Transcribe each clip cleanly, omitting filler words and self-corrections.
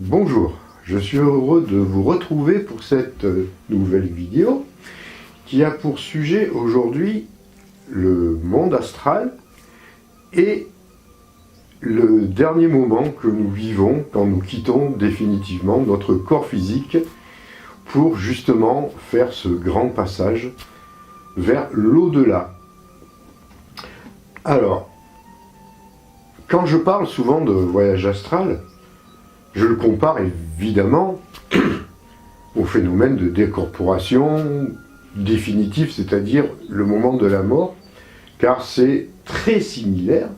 Bonjour, je suis heureux de vous retrouver pour cette nouvelle vidéo qui a pour sujet aujourd'hui le monde astral et le dernier moment que nous vivons quand nous quittons définitivement notre corps physique pour justement faire ce grand passage vers l'au-delà. Alors, quand je parle souvent de voyage astral, je le compare évidemment au phénomène de décorporation définitif, c'est-à-dire le moment de la mort, car c'est très similaire.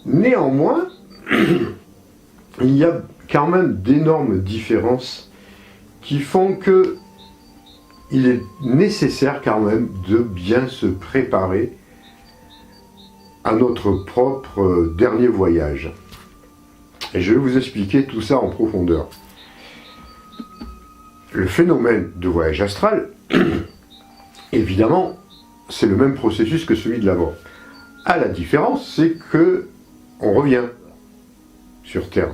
Néanmoins, il y a quand même d'énormes différences qui font que il est nécessaire quand même de bien se préparer à notre propre dernier voyage. Et je vais vous expliquer tout ça en profondeur. Le phénomène de voyage astral, évidemment, c'est le même processus que celui de la mort. À la différence, c'est que on revient sur Terre.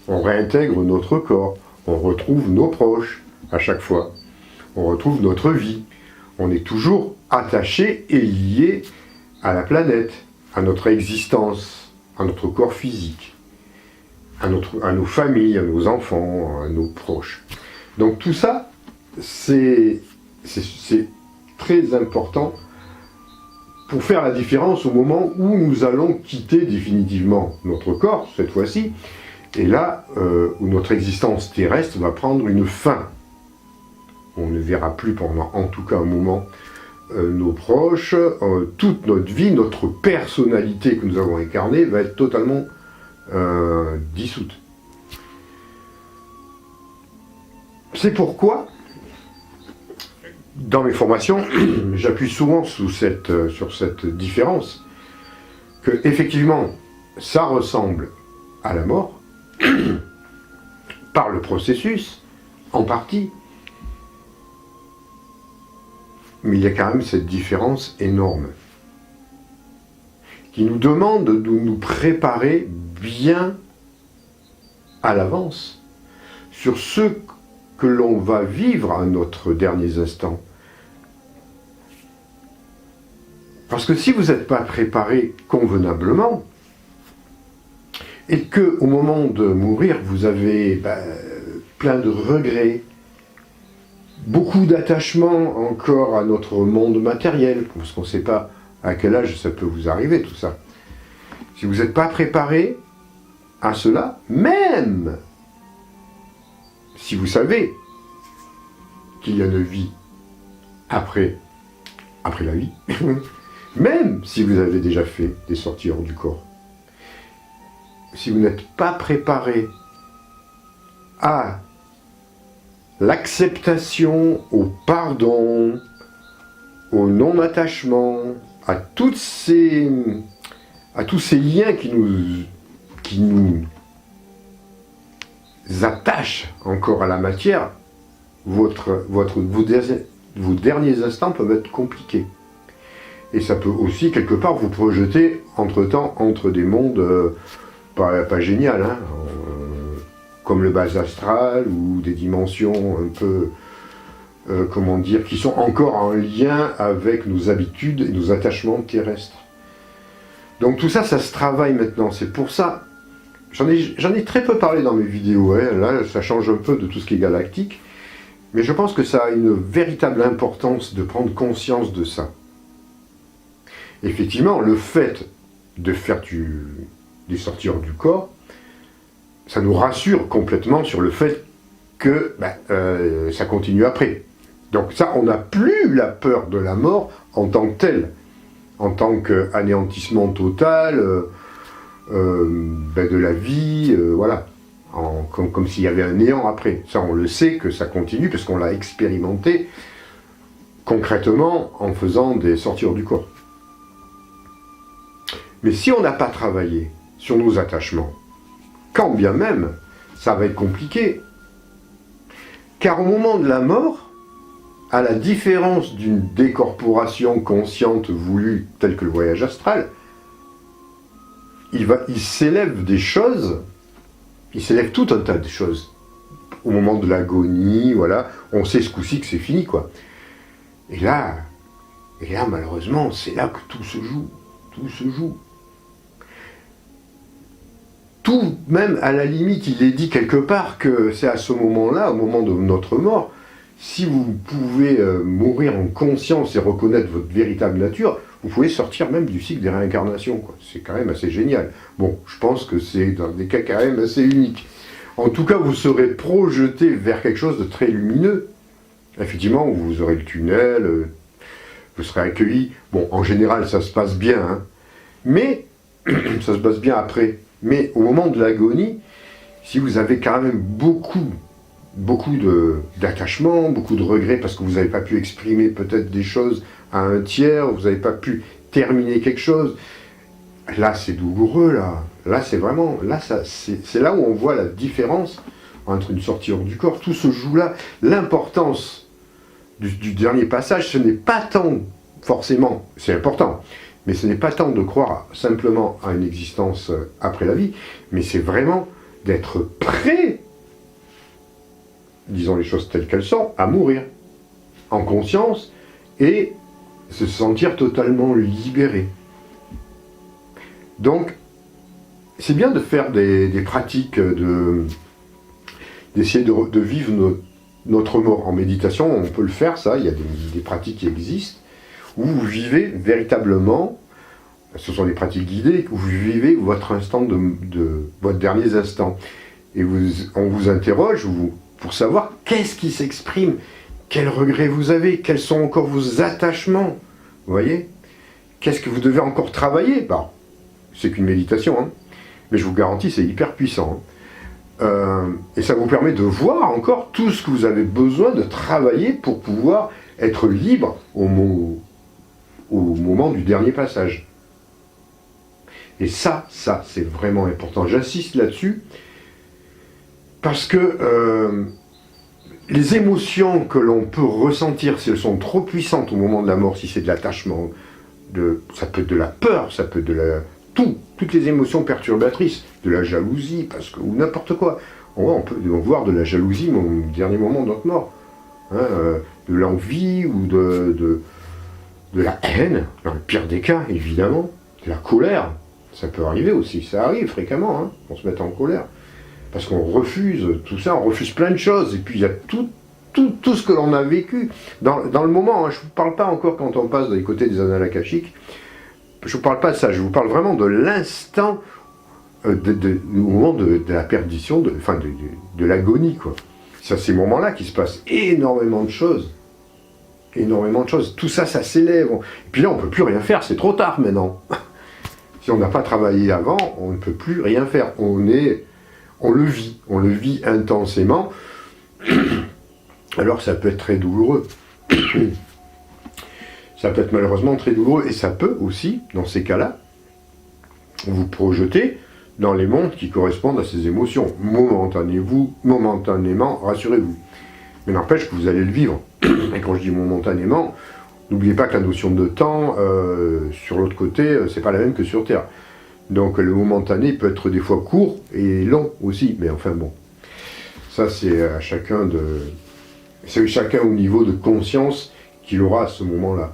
On réintègre notre corps, on retrouve nos proches à chaque fois. On retrouve notre vie. On est toujours attaché et lié à la planète, à notre existence, à notre corps physique. À nos familles, à nos enfants, à nos proches. Donc tout ça, c'est très important pour faire la différence au moment où nous allons quitter définitivement notre corps, cette fois-ci, et là où notre existence terrestre va prendre une fin. On ne verra plus pendant, en tout cas un moment, nos proches, toute notre vie, notre personnalité que nous avons incarnée va être totalement dissoute. C'est pourquoi, dans mes formations, j'appuie souvent sur cette différence, que effectivement, ça ressemble à la mort, par le processus, en partie, mais il y a quand même cette différence énorme, qui nous demande de nous préparer bien à l'avance sur ce que l'on va vivre à notre dernier instant. Parce que si vous n'êtes pas préparé convenablement, et que au moment de mourir, vous avez plein de regrets, beaucoup d'attachement encore à notre monde matériel, parce qu'on ne sait pas à quel âge ça peut vous arriver tout ça. Si vous n'êtes pas préparé à cela, même si vous savez qu'il y a une vie après la vie, même si vous avez déjà fait des sorties hors du corps, si vous n'êtes pas préparé à l'acceptation, au pardon, au non-attachement, à tous ces liens qui nous attachent encore à la matière, vos derniers instants peuvent être compliqués. Et ça peut aussi, quelque part, vous projeter entre-temps entre des mondes pas géniaux, hein, comme le bas astral, ou des dimensions un peu, comment dire, qui sont encore en lien avec nos habitudes et nos attachements terrestres. Donc tout ça, ça se travaille maintenant. C'est pour ça, j'en ai très peu parlé dans mes vidéos, hein. Là ça change un peu de tout ce qui est galactique, mais je pense que ça a une véritable importance de prendre conscience de ça. Effectivement, le fait de faire des sorties hors du corps, ça nous rassure complètement sur le fait que ça continue après. Donc ça, on n'a plus la peur de la mort en tant que telle, en tant qu'anéantissement total de la vie, voilà, comme s'il y avait un néant après. Ça, on le sait que ça continue, parce qu'on l'a expérimenté concrètement en faisant des sorties hors du corps. Mais si on n'a pas travaillé sur nos attachements, quand bien même, ça va être compliqué. Car au moment de la mort, à la différence d'une décorporation consciente voulue telle que le voyage astral, il s'élève des choses, il s'élève tout un tas de choses. Au moment de l'agonie, voilà, on sait ce coup-ci que c'est fini, quoi. Et là, malheureusement, c'est là que tout se joue. Tout se joue. Tout, même à la limite, il est dit quelque part que c'est à ce moment-là, au moment de notre mort, si vous pouvez mourir en conscience et reconnaître votre véritable nature, vous pouvez sortir même du cycle des réincarnations, quoi. C'est quand même assez génial. Bon, je pense que c'est dans des cas quand même assez uniques. En tout cas, vous serez projeté vers quelque chose de très lumineux. Effectivement, vous aurez le tunnel, vous serez accueilli. Bon, en général, ça se passe bien, hein. Mais, ça se passe bien après. Mais au moment de l'agonie, si vous avez quand même beaucoup d'attachement, beaucoup de regrets parce que vous n'avez pas pu exprimer peut-être des choses à un tiers, vous n'avez pas pu terminer quelque chose, là c'est douloureux, là. Là c'est vraiment, là c'est là où on voit la différence entre une sortie hors du corps. Tout se joue là. L'importance du dernier passage, ce n'est pas tant, forcément, c'est important, mais ce n'est pas tant de croire simplement à une existence après la vie, mais c'est vraiment d'être prêt, disons les choses telles qu'elles sont, à mourir, en conscience, et se sentir totalement libéré. Donc, c'est bien de faire des pratiques, d'essayer de vivre notre mort en méditation. On peut le faire, ça, il y a des pratiques qui existent, où vous vivez véritablement, ce sont des pratiques guidées, où vous vivez votre instant de votre dernier instant. Et on vous interroge pour savoir qu'est-ce qui s'exprime, quels regrets vous avez, quels sont encore vos attachements, vous voyez? Qu'est-ce que vous devez encore travailler? Bah, c'est qu'une méditation, hein. Mais je vous garantis, c'est hyper puissant, hein. Et ça vous permet de voir encore tout ce que vous avez besoin de travailler pour pouvoir être libre au moment du dernier passage. Et ça, c'est vraiment important. J'insiste là-dessus, parce que les émotions que l'on peut ressentir, si elles sont trop puissantes au moment de la mort, si c'est de l'attachement, ça peut être de la peur, ça peut être toutes les émotions perturbatrices, de la jalousie, ou n'importe quoi. On peut voir de la jalousie au dernier moment de notre mort, hein, de l'envie ou de la haine, dans le pire des cas, évidemment, de la colère. Ça peut arriver aussi, ça arrive fréquemment, hein, on se met en colère. Parce qu'on refuse tout ça, on refuse plein de choses, et puis il y a tout ce que l'on a vécu. Dans le moment, hein, je ne vous parle pas encore quand on passe des côtés des annales akashiques, je ne vous parle pas de ça, je vous parle vraiment de l'instant, au moment de la perdition, de l'agonie, quoi. C'est à ces moments-là qu'il se passe énormément de choses. Énormément de choses. Tout ça, ça s'élève. Et puis là, on ne peut plus rien faire, c'est trop tard maintenant. Si on n'a pas travaillé avant, on ne peut plus rien faire. On le vit intensément. Alors ça peut être très douloureux. Ça peut être malheureusement très douloureux. Et ça peut aussi, dans ces cas-là, vous projeter dans les mondes qui correspondent à ces émotions. Momentanément, rassurez-vous. Mais n'empêche que vous allez le vivre. Et quand je dis momentanément, n'oubliez pas que la notion de temps, sur l'autre côté, c'est pas la même que sur Terre. Donc le momentané peut être des fois court et long aussi, mais enfin bon. Ça c'est à chacun au niveau de conscience qu'il aura à ce moment-là.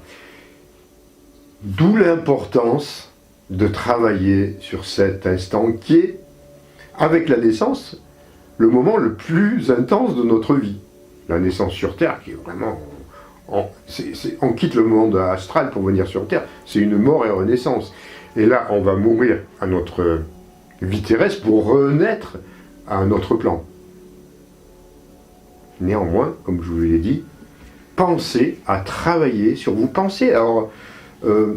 D'où l'importance de travailler sur cet instant qui est, avec la naissance, le moment le plus intense de notre vie. La naissance sur Terre qui est vraiment... on quitte le monde astral pour venir sur Terre, c'est une mort et renaissance. Et là, on va mourir à notre vie terrestre pour renaître à un autre plan. Néanmoins, comme je vous l'ai dit, pensez à travailler sur vous. Pensez, alors, elle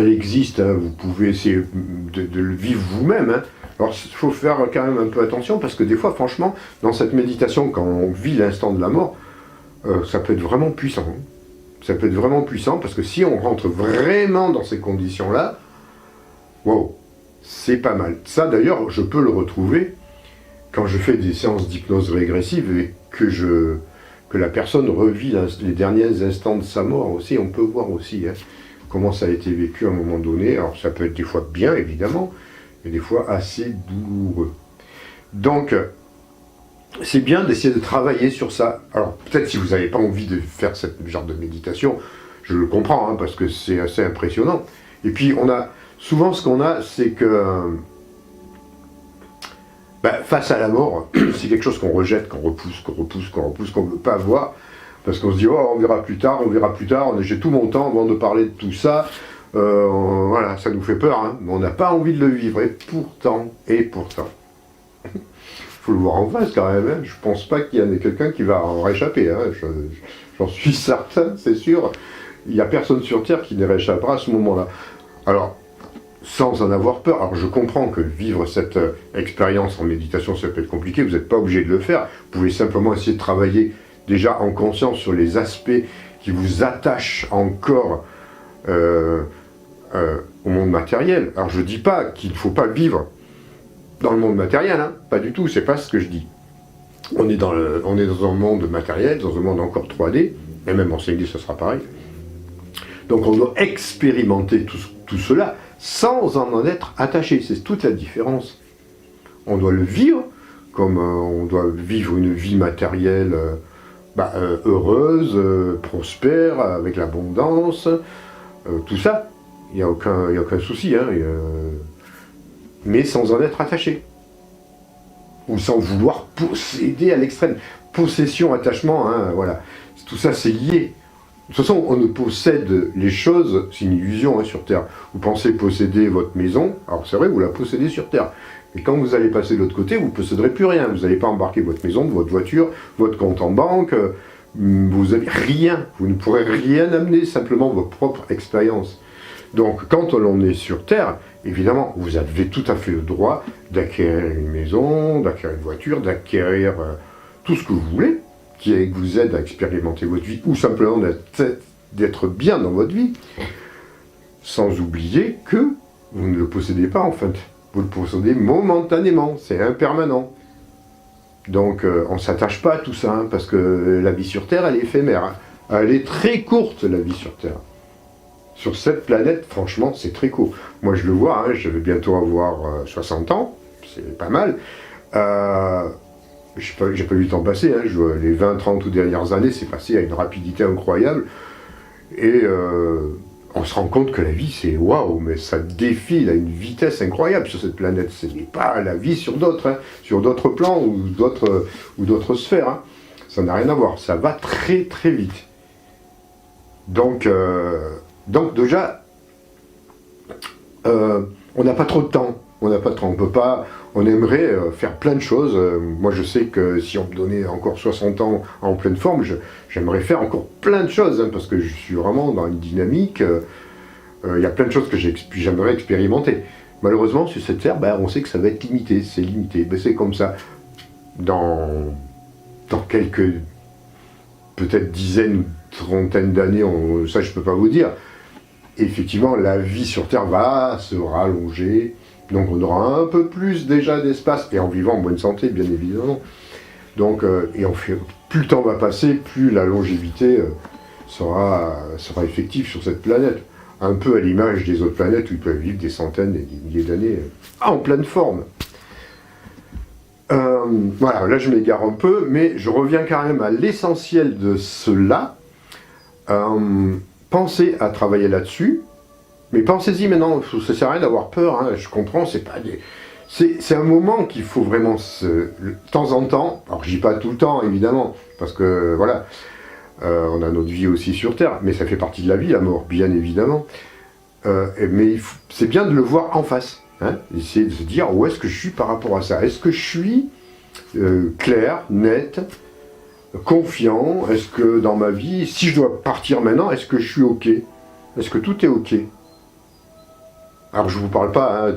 existe, hein, vous pouvez essayer de le vivre vous-même, hein. Alors, il faut faire quand même un peu attention, parce que des fois, franchement, dans cette méditation, quand on vit l'instant de la mort, ça peut être vraiment puissant, hein. Ça peut être vraiment puissant, parce que si on rentre vraiment dans ces conditions-là, wow, c'est pas mal. Ça, d'ailleurs, je peux le retrouver quand je fais des séances d'hypnose régressive et que la personne revit les derniers instants de sa mort aussi. On peut voir aussi comment ça a été vécu à un moment donné. Alors, ça peut être des fois bien, évidemment, et des fois assez douloureux. Donc, c'est bien d'essayer de travailler sur ça. Alors, peut-être si vous n'avez pas envie de faire ce genre de méditation, je le comprends, hein, parce que c'est assez impressionnant. Et puis, souvent, ce qu'on a, c'est que face à la mort, c'est quelque chose qu'on rejette, qu'on repousse, qu'on ne veut pas voir, parce qu'on se dit, oh, on verra plus tard, j'ai tout mon temps avant de parler de tout ça, voilà, ça nous fait peur, hein, mais on n'a pas envie de le vivre, et pourtant, il faut le voir en face quand même, hein. Je pense pas qu'il y en ait quelqu'un qui va en réchapper, hein. J'en suis certain, c'est sûr, il n'y a personne sur Terre qui ne réchappera à ce moment-là. Alors, sans en avoir peur. Alors je comprends que vivre cette expérience en méditation, ça peut être compliqué, vous n'êtes pas obligé de le faire. Vous pouvez simplement essayer de travailler déjà en conscience sur les aspects qui vous attachent encore au monde matériel. Alors je ne dis pas qu'il ne faut pas vivre dans le monde matériel, hein, pas du tout, c'est pas ce que je dis. On est dans un monde matériel, dans un monde encore 3D, et même en 5D ça sera pareil. Donc on doit expérimenter tout cela sans en être attaché. C'est toute la différence. On doit le vivre comme on doit vivre une vie matérielle heureuse, prospère, avec l'abondance, tout ça. Il n'y a aucun souci, hein, mais sans en être attaché. Ou sans vouloir posséder à l'extrême. Possession, attachement, hein, voilà. Tout ça, c'est lié. De toute façon, on ne possède les choses, c'est une illusion, hein, sur Terre. Vous pensez posséder votre maison, alors c'est vrai, vous la possédez sur Terre. Et quand vous allez passer de l'autre côté, vous ne posséderez plus rien. Vous n'allez pas embarquer votre maison, votre voiture, votre compte en banque, vous n'avez rien. Vous ne pourrez rien amener, simplement votre propre expérience. Donc, quand on est sur Terre, évidemment, vous avez tout à fait le droit d'acquérir une maison, d'acquérir une voiture, d'acquérir tout ce que vous voulez, qui vous aide à expérimenter votre vie, ou simplement d'être bien dans votre vie, sans oublier que vous ne le possédez pas en fait. Vous le possédez momentanément, c'est impermanent. Donc on ne s'attache pas à tout ça, hein, parce que la vie sur Terre, elle est éphémère. Hein. Elle est très courte, la vie sur Terre. Sur cette planète, franchement, c'est très court. Moi, je le vois, hein, je vais bientôt avoir 60 ans, c'est pas mal. J'ai pas eu le temps passer, hein, les 20-30 ou dernières années, c'est passé à une rapidité incroyable. Et on se rend compte que la vie, c'est waouh, mais ça défile à une vitesse incroyable sur cette planète. Ce n'est pas la vie sur d'autres, hein, sur d'autres plans ou d'autres sphères. Hein. Ça n'a rien à voir, ça va très très vite. Donc déjà, on n'a pas trop de temps. On n'a pas de temps, on peut pas. On aimerait faire plein de choses. Moi, je sais que si on me donnait encore 60 ans en pleine forme, j'aimerais faire encore plein de choses, hein, parce que je suis vraiment dans une dynamique. Il y a plein de choses que j'aimerais expérimenter. Malheureusement, sur cette terre, on sait que ça va être limité. C'est limité. C'est comme ça. Dans quelques, peut-être dizaines ou trentaines d'années, ça je peux pas vous dire. Effectivement, la vie sur Terre va se rallonger. Donc on aura un peu plus déjà d'espace, et en vivant en bonne santé, bien évidemment. Donc, plus le temps va passer, plus la longévité sera effective sur cette planète. Un peu à l'image des autres planètes où ils peuvent vivre des centaines et des milliers d'années en pleine forme. Voilà, là je m'égare un peu, mais je reviens quand même à l'essentiel de cela. Pensez à travailler là-dessus. Mais pensez-y maintenant, ça ne sert à rien d'avoir peur, hein, je comprends, c'est un moment qu'il faut vraiment, de temps en temps, alors je dis pas tout le temps évidemment, parce que voilà, on a notre vie aussi sur Terre, mais ça fait partie de la vie, la mort, bien évidemment, mais c'est bien de le voir en face, hein, essayer de se dire où est-ce que je suis par rapport à ça, est-ce que je suis clair, net, confiant, est-ce que dans ma vie, si je dois partir maintenant, est-ce que je suis ok, est-ce que tout est ok? Alors je ne vous parle pas, hein,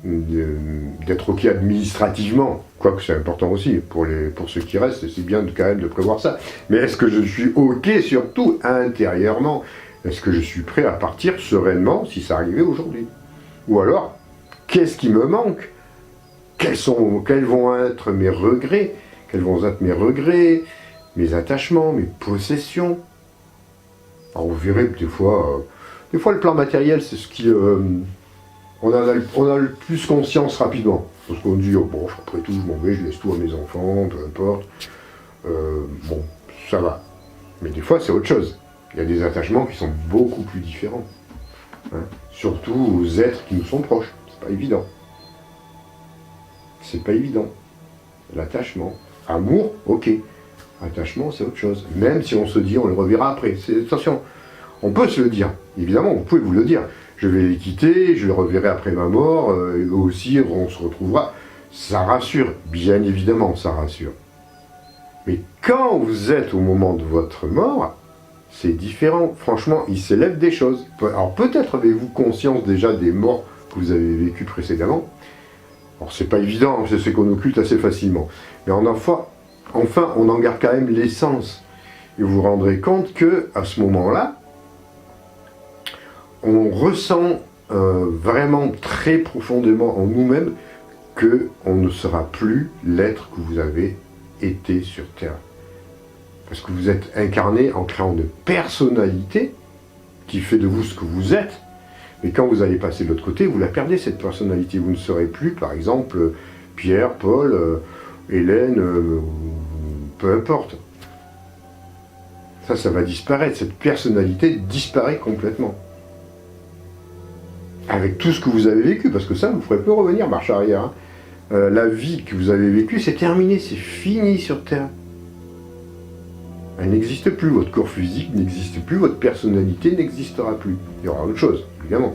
d'être OK administrativement, quoique c'est important aussi, pour ceux qui restent, c'est bien quand même de prévoir ça. Mais est-ce que je suis OK surtout intérieurement? Est-ce que je suis prêt à partir sereinement si ça arrivait aujourd'hui? Ou alors, qu'est-ce qui me manque? Quels vont être mes regrets? Quels vont être mes regrets, mes attachements, mes possessions? Alors vous verrez que des fois le plan matériel, c'est ce qui... on a le plus conscience rapidement. Parce qu'on dit, oh, bon, après tout, je m'en vais, je laisse tout à mes enfants, peu importe. Bon, ça va. Mais des fois, c'est autre chose. Il y a des attachements qui sont beaucoup plus différents. Hein. Surtout aux êtres qui nous sont proches. C'est pas évident. C'est pas évident. L'attachement. Amour, ok. Attachement, c'est autre chose. Même si on se dit, on le reverra après. Attention, on peut se le dire. Évidemment, vous pouvez vous le dire. Je vais les quitter, je les reverrai après ma mort, eux aussi, on se retrouvera. Ça rassure, bien évidemment, ça rassure. Mais quand vous êtes au moment de votre mort, c'est différent. Franchement, il s'élève des choses. Alors peut-être avez-vous conscience déjà des morts que vous avez vécues précédemment. Alors c'est pas évident, c'est qu'on occulte assez facilement. Mais enfin, on en garde quand même l'essence. Et vous vous rendrez compte que à ce moment-là, on ressent vraiment très profondément en nous-mêmes qu'on ne sera plus l'être que vous avez été sur Terre. Parce que vous êtes incarné en créant une personnalité qui fait de vous ce que vous êtes. Mais quand vous allez passer de l'autre côté, vous la perdez, cette personnalité. Vous ne serez plus, par exemple, Pierre, Paul, Hélène, peu importe. Ça va disparaître. Cette personnalité disparaît complètement. Avec tout ce que vous avez vécu, parce que ça, vous ne pourrez plus revenir, marche arrière. Hein. La vie que vous avez vécue, c'est terminé, c'est fini sur Terre. Elle n'existe plus, votre corps physique n'existe plus, votre personnalité n'existera plus. Il y aura autre chose, évidemment.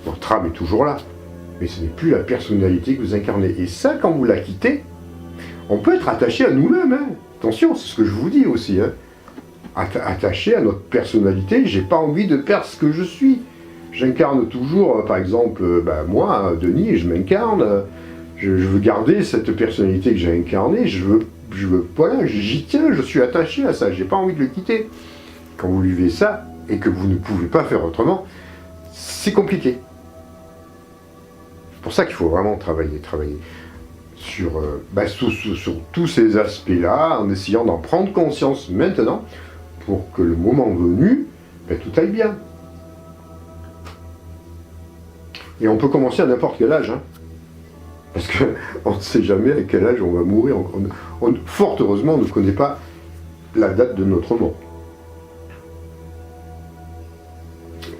Votre âme est toujours là, mais ce n'est plus la personnalité que vous incarnez. Et ça, quand vous la quittez, on peut être attaché à nous-mêmes. Hein. Attention, c'est ce que je vous dis aussi. Hein. Attaché à notre personnalité, j'ai pas envie de perdre ce que je suis. J'incarne toujours, par exemple, moi, Denis, je m'incarne, je veux garder cette personnalité que j'ai incarnée, voilà, j'y tiens, je suis attaché à ça, j'ai pas envie de le quitter. Quand vous vivez ça, et que vous ne pouvez pas faire autrement, c'est compliqué. C'est pour ça qu'il faut vraiment travailler sur tous ces aspects-là, en essayant d'en prendre conscience maintenant, pour que le moment venu, tout aille bien. Et on peut commencer à n'importe quel âge, hein. Parce qu'on ne sait jamais à quel âge on va mourir. Fort heureusement, on ne connaît pas la date de notre mort.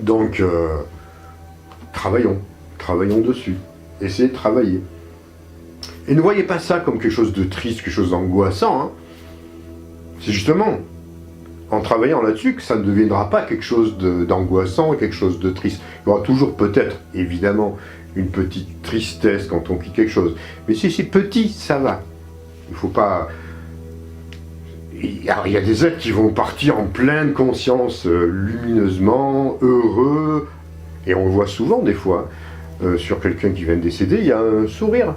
Donc, travaillons dessus. Essayez de travailler. Et ne voyez pas ça comme quelque chose de triste, quelque chose d'angoissant. Hein. C'est justement en travaillant là-dessus que ça ne deviendra pas quelque chose d'angoissant et quelque chose de triste. Il y aura toujours peut-être, évidemment, une petite tristesse quand on quitte quelque chose. Mais si c'est petit, ça va. Il ne faut pas... Il y a des êtres qui vont partir en pleine conscience, lumineusement, heureux. Et on le voit souvent, des fois, sur quelqu'un qui vient de décéder, il y a un sourire.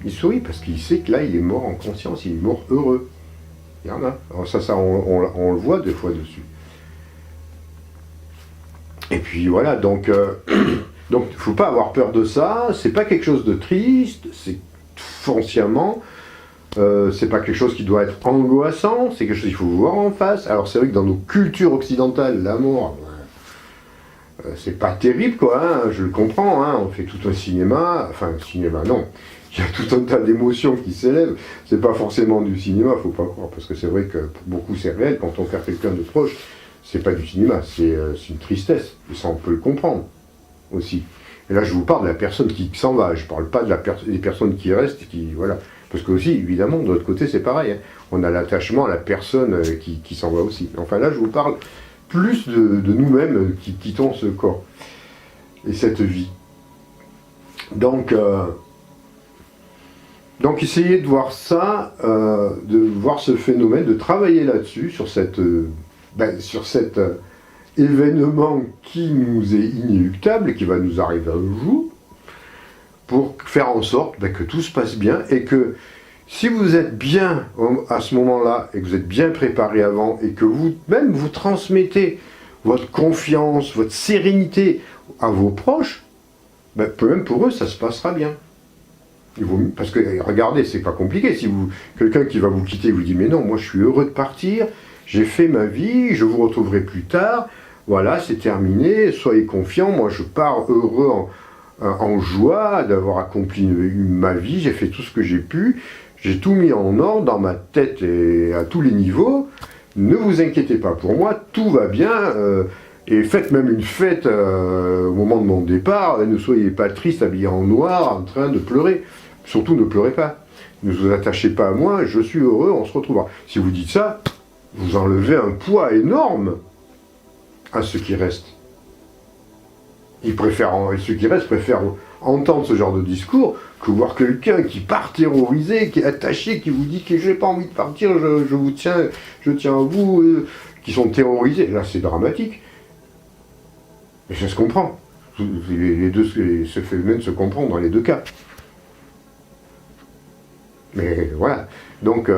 Il sourit parce qu'il sait que là, il est mort en conscience, il est mort heureux. Il y en a. Alors ça on le voit des fois dessus. Et puis voilà, donc il ne faut pas avoir peur de ça, c'est pas quelque chose de triste, c'est foncièrement, c'est pas quelque chose qui doit être angoissant, c'est quelque chose qu'il faut voir en face. Alors c'est vrai que dans nos cultures occidentales, la mort, c'est pas terrible quoi, hein, je le comprends, hein, on fait tout un cinéma, non. Il y a tout un tas d'émotions qui s'élèvent. C'est pas forcément du cinéma, faut pas croire, parce que c'est vrai que pour beaucoup c'est réel. Quand on perd quelqu'un de proche, c'est pas du cinéma, c'est une tristesse. Et ça, on peut le comprendre aussi. Et là, je vous parle de la personne qui s'en va. Je parle pas des personnes qui restent, voilà. Parce que aussi, évidemment, de l'autre côté, c'est pareil. Hein. On a l'attachement à la personne qui s'en va aussi. Enfin là, je vous parle plus de nous-mêmes qui quittons ce corps et cette vie. Donc essayez de voir ça, de voir ce phénomène, de travailler là-dessus, sur cet événement qui nous est inéluctable, qui va nous arriver un jour, pour faire en sorte que tout se passe bien et que si vous êtes bien à ce moment-là et que vous êtes bien préparé avant et que vous-même vous transmettez votre confiance, votre sérénité à vos proches, même pour eux, ça se passera bien. Parce que regardez, c'est pas compliqué. Si quelqu'un qui va vous quitter vous dit mais non, moi je suis heureux de partir, j'ai fait ma vie, je vous retrouverai plus tard, voilà, c'est terminé, soyez confiants, moi je pars heureux en joie d'avoir accompli ma vie, j'ai fait tout ce que j'ai pu, j'ai tout mis en ordre dans ma tête et à tous les niveaux, ne vous inquiétez pas pour moi, tout va bien, et faites même une fête au moment de mon départ, ne soyez pas triste, habillé en noir, en train de pleurer. Surtout ne pleurez pas, ne vous attachez pas à moi, je suis heureux, on se retrouvera. Si vous dites ça, vous enlevez un poids énorme à ceux qui restent. Ceux qui restent préfèrent entendre ce genre de discours que voir quelqu'un qui part terrorisé, qui est attaché, qui vous dit que j'ai pas envie de partir, je vous tiens, je tiens à vous, qui sont terrorisés. Là, c'est dramatique. Et ça se comprend. Ce phénomène se comprend dans les deux cas. Mais voilà. Donc,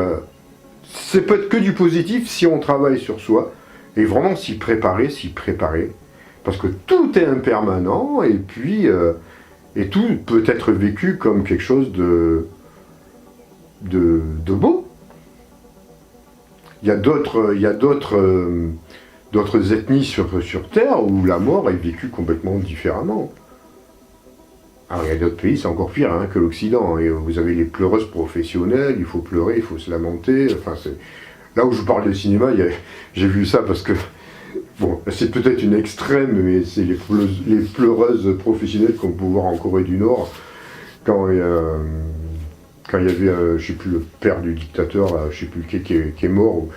c'est peut être que du positif si on travaille sur soi et vraiment s'y préparer. Parce que tout est impermanent et puis et tout peut être vécu comme quelque chose de beau. Il y a d'autres ethnies sur Terre où la mort est vécue complètement différemment. Alors il y a d'autres pays, c'est encore pire que l'Occident. Et vous avez les pleureuses professionnelles, il faut pleurer, il faut se lamenter. Enfin, là où je parle de cinéma, j'ai vu ça parce que bon, c'est peut-être une extrême, mais c'est les pleureuses professionnelles qu'on peut voir en Corée du Nord quand il y avait, je sais plus, le père du dictateur, là, je sais plus qui est mort.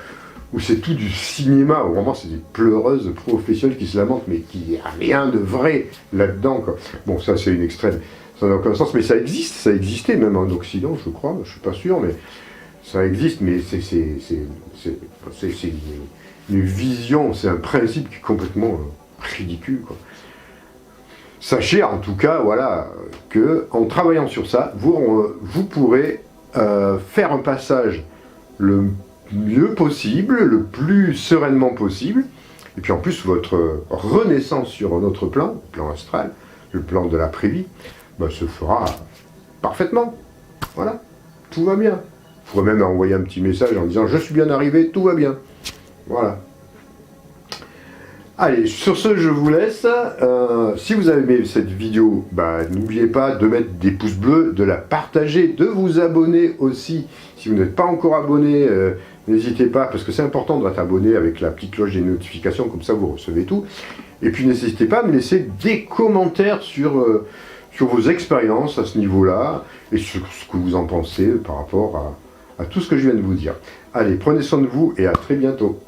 Où c'est tout du cinéma, où vraiment c'est des pleureuses professionnelles qui se lamentent, mais qui n'y a rien de vrai là-dedans, quoi. Bon, ça c'est une extrême, ça n'a aucun sens, mais ça existe, ça existait même en Occident, je crois, je suis pas sûr, mais ça existe, mais c'est une vision, c'est un principe qui est complètement ridicule, quoi. Sachez en tout cas, voilà, que en travaillant sur ça, vous pourrez faire un passage le mieux possible, le plus sereinement possible, et puis en plus votre renaissance sur un autre plan, le plan astral, le plan de l'après-vie, se fera parfaitement. Voilà, tout va bien. Vous pourrez même envoyer un petit message en disant « Je suis bien arrivé, tout va bien ». Voilà. Allez, sur ce, je vous laisse. Si vous avez aimé cette vidéo, n'oubliez pas de mettre des pouces bleus, de la partager, de vous abonner aussi. Si vous n'êtes pas encore abonné, n'hésitez pas, parce que c'est important d'être abonné avec la petite cloche des notifications, comme ça vous recevez tout. Et puis n'hésitez pas à me laisser des commentaires sur vos expériences à ce niveau-là, et sur ce que vous en pensez par rapport à tout ce que je viens de vous dire. Allez, prenez soin de vous et à très bientôt.